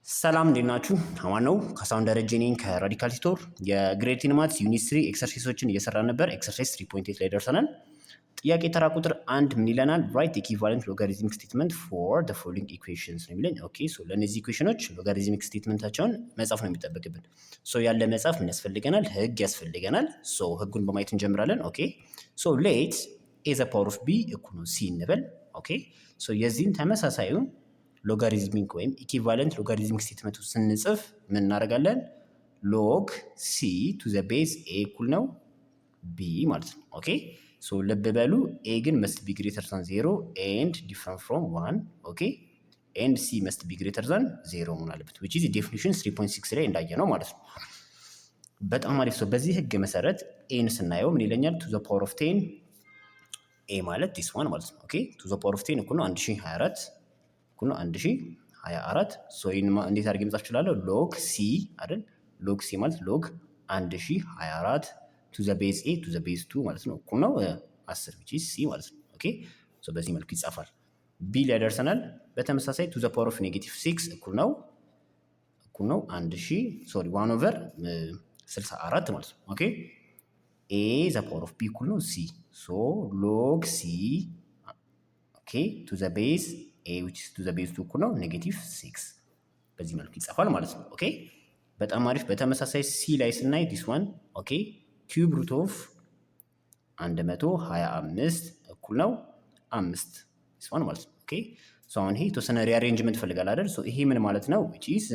ሰላም እንዴት ናችሁ? አማን ነው። ካሳሁን ደረጀ ነኝ ከራዲካል ቲቶር። የግሬድ ቴን ማትስ ዩኒት 3 ኤክሰርሳይሶችን እየሰራን ነበር። ኤክሰርሳይዝ 3.8 ላይ ደርሰናል። ጥያቄ ተራ ቁጥር 1 ምን ይለናል? ራይት ኢኩቫለንት ሎጋሪትሚክ ስቴትመንት ፎር ዘ ፎሎዊንግ ኢኩዌሽንስ ነው የሚለን። ኦኬ ሶ ለእነዚህ ኢኩዌሽኖች ሎጋሪትሚክ ስቴትመንታቸውን መጻፍ ነው የሚጠበቅብን። ሶ ያለ መጻፍ ምን ያስፈልገናል? ህግ ያስፈልገናል። ሶ ህጉን በማየት እንጀምራለን። ኦኬ ሶ ሌት ኤ ዘ ፓወር ኦፍ ቢ እኩል ነው ሲ እንበል። ኦኬ ሶ የዚህን ተመሳሳዩን ሎጋሪዝሚክ ወይም ኢኩቫለንት ሎጋሪዝሚክ ስቴትመንት ስንጽፍ ምን እናደርጋለን? ሎግ ሲ ቱ ዘ ቤዝ ኤ እኩል ነው ቢ ማለት ነው። ኦኬ ሶ ልብ በሉ ኤ ግን መስት ቢ ግሬተር ዛን 0 ኤንድ ዲፍረንት ፍሮም 1 ኦኬ ኤንድ ሲ መስት ቢ ግሬተር ዛን 0 መሆን አለበት which is ዴፊኒሽን 3.6 ላይ እንዳየ ነው ማለት ነው። በጣም አሪፍ ሰው በዚህ ህግ መሰረት ኤን ስናየው ምን ይለኛል? ቱ ዘ ፓወር ኦፍ 10 ኤ ማለት ዲስ ዋን ማለት ነው። ኦኬ ቱ ዘ ፓወር ኦፍ 10 እኩል ነው 1024 እኩል ነው 1024 ሶ ይሄን እንዴት አድርጌ መጻፍ እችላለሁ? ሎግ ሲ አይደል? ሎግ ሲ ማለት ሎግ 1024 ቱ ዘ ቤዝ ኤ ቱ ዘ ቤዝ 2 ማለት ነው እኩል ነው 10 which is ሲ ማለት ነው። ኦኬ ሶ በዚህ መልኩ ይጻፋል። ቢ ላይ ደርሰናል። በተመሳሳይ ቱ ዘ ፓወር ኦፍ ኔጌቲቭ 6 እኩል ነው 1 ኦቨር 64 ማለት ነው። ኦኬ ኤ ዘ ፓወር ኦፍ ቢ እኩል ነው ሲ ሶ ሎግ ሲ ኦኬ ቱ ዘ ቤዝ ኤ which is to the base 2 እኩል ነው ኔጌቲቭ 6 በዚህ መልኩ ይጻፋል ማለት ነው። ኦኬ በጣም አሪፍ። በተመሳሳይ ሲ ላይ ስናይ ዲስ ዋን ኦኬ ኪዩብ ሩት ኦፍ 125 እኩል ነው 5 ዲስ ዋን ማለት ነው። ኦኬ ሶ አሁን ይሄ የተወሰነ ሪአሬንጅመንት ፈልጋል አይደል? ሶ ይሄ ምን ማለት ነው? which is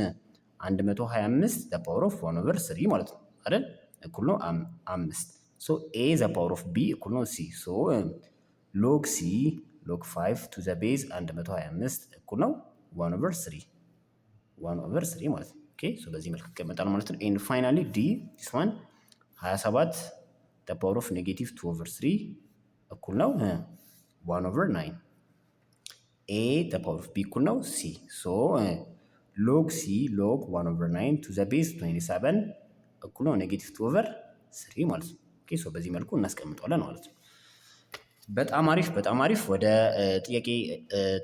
125 the power of 1 over 3 ማለት ነው አይደል? እኩል ነው 5 ሶ ኤ the power of b እኩል ነው ሲ ሶ ሎግ ሲ ሎግ 5 ቱ ዘ ቤዝ 125 እኩል ነው 1 ኦቨር 3 ማለት ነው። ኦኬ ሶ በዚህ መልክ ይቀመጣል ማለት ነው። ኤንድ ፋይናሊ ዲ ዲስ ዋን 27 ዘ ፓወር ኦፍ ኔጌቲቭ 2 ኦቨር 3 እኩል ነው 1 ኦቨር 9 ኤ ዘ ፓወር ኦፍ ቢ እኩል ነው ሲ ሶ ሎግ ሲ ሎግ 1 ኦቨር 9 ቱ ዘ ቤዝ 27 እኩል ነው ኔጌቲቭ 2 ኦቨር 3 ማለት ነው። ኦኬ ሶ በዚህ መልኩ እናስቀምጠዋለን ማለት ነው። በጣም አሪፍ። ወደ ጥያቄ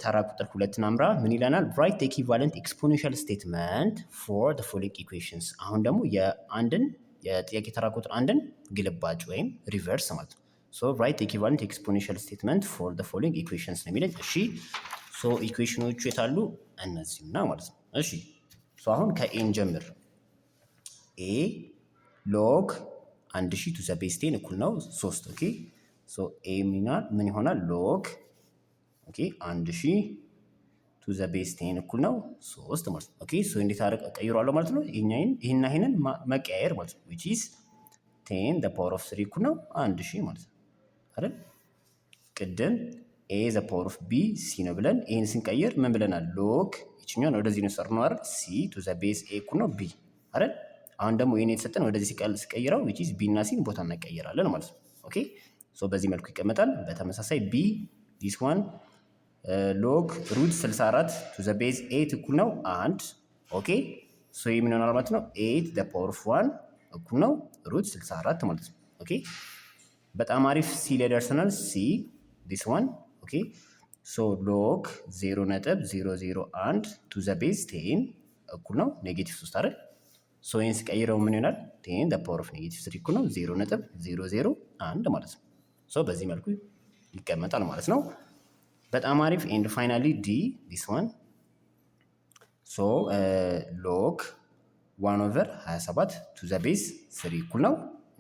ተራ ቁጥር 2 ናምራ ምን ይለናል? ራይት ኢኩቫለንት ኤክስፖኔንሻል ስቴትመንት ፎር ዘ ፎሎዊንግ ኢኩዌሽንስ። አሁን ደግሞ የጥያቄ ተራ ቁጥር 1ን ግልባጭ ወይም ሪቨርስ ማለት ነው። ሶ ራይት ኢኩቫለንት ኤክስፖኔንሻል ስቴትመንት ፎር ዘ ፎሎዊንግ ኢኩዌሽንስ ነው የሚለኝ። እሺ ሶ ኢኩዌሽኖቹ የታሉ? እነዚህና ማለት ነው። እሺ ሶ አሁን ከኤን ጀምር። ኤ ሎግ 1000 ቱ ዘ ቤዝ 10 እኩል ነው 3 ኦኬ ሶ ኤ ምን ይሆናል? ሎግ ኦኬ 1000 ቱ ዘ ቤዝ 10 እኩል ነው 3 ማለት ነው። ኦኬ ሶ እንዴት ቀይሯለሁ ማለት ነው? ይሄንን መቀያየር ማለት ነው which is 10 the power of 3 እኩል ነው 1000 ማለት ነው አይደል? ቅድም ኤ ዘ ፓወር ኦፍ ቢ ሲ ነው ብለን ይሄን ስንቀይር ምን ብለናል? ሎግ ይችኛውን ወደዚህ ነው ሰርነው አይደል? ሲ ቱ ዘ ቤዝ ኤ እኩል ነው ቢ አይደል? አሁን ደግሞ ይሄን የተሰጠን ወደዚህ ሲቀይረው which is ቢ እና ሲን ቦታ እናቀይራለን ማለት ነው። ኦኬ ሶ በዚህ መልኩ ይቀመጣል። በተመሳሳይ ቢ ዲስ ዋን ሎግ ሩት 64 ቱ ዘ ቤዝ 8 እኩል ነው 1 ኦኬ ሶ ይሄ ምን ይሆናል ማለት ነው? 8 ዘ ፓወር ኦፍ 1 እኩል ነው ሩት 64 ማለት ነው። ኦኬ በጣም አሪፍ። ሲ ላይ ደርሰናል። ሲ ዲስ ዋን ኦኬ ሶ ሎግ 0.001 ቱ ዘ ቤዝ 10 እኩል ነው ኔጌቲቭ 3 አይደል? ሶ ይሄን ሲቀይረው ምን ይሆናል? 10 ዘ ፓወር ኦፍ ኔጌቲቭ 3 እኩል ነው 0.001 ማለት ነው። ሶ በዚህ መልኩ ይቀመጣል ማለት ነው። በጣም አሪፍ። ኤንድ ፋይናሊ ዲ ዲስ ዋን ሶ ሎግ 1 ኦቨር 27 ቱ ዘ ቤዝ 3 እኩል ነው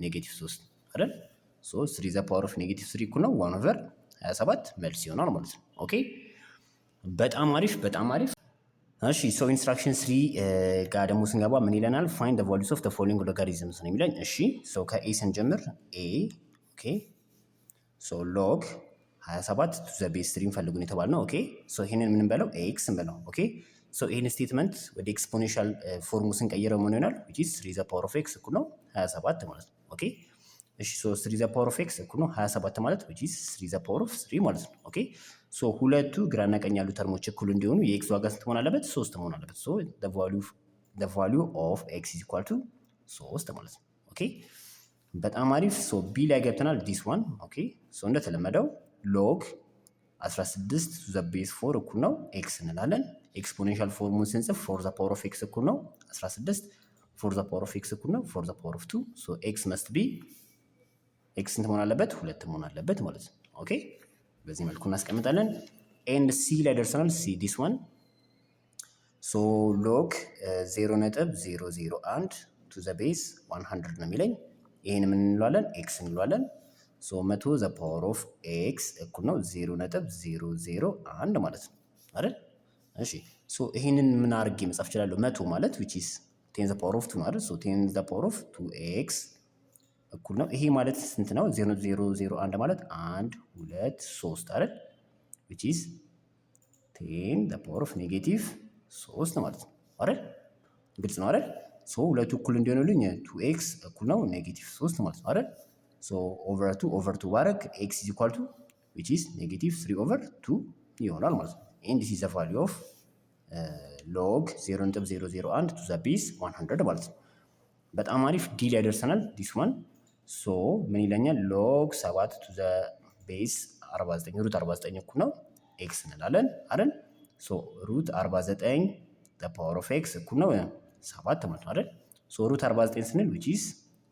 ኔጌቲቭ 3 አይደል? ሶ 3 ዘ ፓወር ኦፍ ኔጌቲቭ 3 እኩል ነው 1 ኦቨር 27 መልስ ይሆናል ማለት ነው። ኦኬ በጣም አሪፍ። እሺ ሶ ኢንስትራክሽን 3 ጋር ደግሞ ስንገባ ምን ይለናል? ፋይንድ ዘ ቫሉስ ኦፍ ዘ ፎሎዊንግ ሎጋሪዝምስ ነው የሚለኝ። እሺ ሶ ከኤ ስንጀምር ኤ ኦኬ ሶ ሎግ 27 ቱ ዘ ቤዝ 3 ፈልጉን የተባልነው። ኦኬ ሶ ይሄንን ምን እንበለው? ኤክስ እንበለው። ኦኬ ሶ ይሄን ስቴትመንት ወደ ኤክስፖኔንሻል ፎርሙ ስንቀይረው ምን ይሆናል? which is 3 ዘ ፓወር ኦፍ ኤክስ እኩል ነው 27 ማለት ነው። ኦኬ እሺ ሶ 3 ዘ ፓወር ኦፍ ኤክስ እኩል ነው 27 ማለት which is 3 ዘ ፓወር ኦፍ 3 ማለት ነው። ኦኬ ሶ ሁለቱ ግራና ቀኝ ያሉ ተርሞች እኩል እንዲሆኑ የኤክስ ዋጋ ስንት መሆን አለበት? 3 መሆን አለበት። ሶ the value of x is equal to 3 ማለት ነው። ኦኬ በጣም አሪፍ። ሶ ቢ ላይ ገብተናል። ዲስ ዋን ኦኬ ሶ እንደተለመደው ሎግ 16 ቱ ዘ ቤዝ 4 እኩል ነው ኤክስ እንላለን። ኤክስፖኔንሻል ፎርሙን ስንጽፍ ፎር ዘ ፓወር ኦፍ ኤክስ እኩል ነው 16 ፎር ዘ ፓወር ኦፍ ኤክስ እኩል ነው ፎር ዘ ፓወር ኦፍ 2 ሶ ኤክስ መስት ቢ ኤክስ ስንት መሆን አለበት? 2 መሆን አለበት ማለት ነው። ኦኬ በዚህ መልኩ እናስቀምጣለን። ኤንድ ሲ ላይ ደርሰናል። ሲ ዲስ ዋን ሶ ሎግ 0.001 ቱ ዘ ቤዝ 100 ነው የሚለኝ። ይህን ምን እንለዋለን? ኤክስ እንለዋለን። ሶ 100 ዘ ፓወር ኦፍ ኤክስ እኩል ነው 0.001 ማለት ነው አይደል? እሺ ሶ ይህንን ምን አድርጌ መጻፍ እችላለሁ? 100 ማለት which is 10 ዘ ፓወር ኦፍ 2 ነው አይደል? ሶ 10 ዘ ፓወር ኦፍ 2x እኩል ነው ይሄ ማለት ስንት ነው? 0.001 ማለት 1 2 3 አይደል? which is 10 ዘ ፓወር ኦፍ ኔጌቲቭ 3 ማለት ነው አይደል? ግልጽ ነው አይደል? ሶ ሁለቱ እኩል እንዲሆኑልኝ 2x እኩል ነው ኔጌቲቭ 3 ማለት ነው አይደል? ሶ ኦቨር 2 ባረግ x is equal to which is ኔጌቲቭ 3/2 ይሆናል ማለት ነው። and this is the value of log 0.001 to the base 100 ማለት ነው። በጣም አሪፍ ዲ ላይ ደርሰናል። ዲስ ዋን ሶ ምን ይለኛል? ሎግ 7 to the base 49 ሩት 49 እኩል ነው ኤክስ እንላለን አይደል? ሶ ሩት 49 the power of x እኩል ነው 7 ማለት ነው አይደል? ሶ ሩት 49 ስንል which is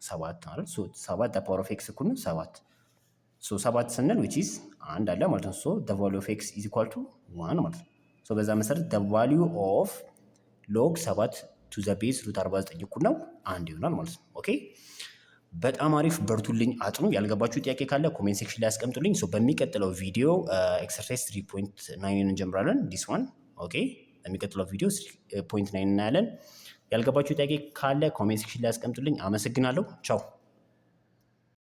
7 አይደል? ሶ 7 the power of x እኩል ነው 7 ሶ 7 ስንል which is 1 አለ ማለት ነው። ሶ the value of x is equal to 1 ማለት ነው። ሶ በዛ መሰረት the value of log 7 to the base ሩት 49 እኩል ነው 1 ይሆናል ማለት ነው። ኦኬ በጣም አሪፍ በርቱልኝ፣ አጥኑ። ያልገባችሁ ጥያቄ ካለ ኮሜንት ሴክሽን ላይ አስቀምጡልኝ። ሶ በሚቀጥለው ቪዲዮ ኤክሰርሳይዝ 3.9 እንጀምራለን። ዲስ ዋን ኦኬ። በሚቀጥለው ቪዲዮ 3.9 እናያለን። ያልገባችሁ ጥያቄ ካለ ኮሜንት ሴክሽን ላይ አስቀምጡልኝ። አመሰግናለሁ። ቻው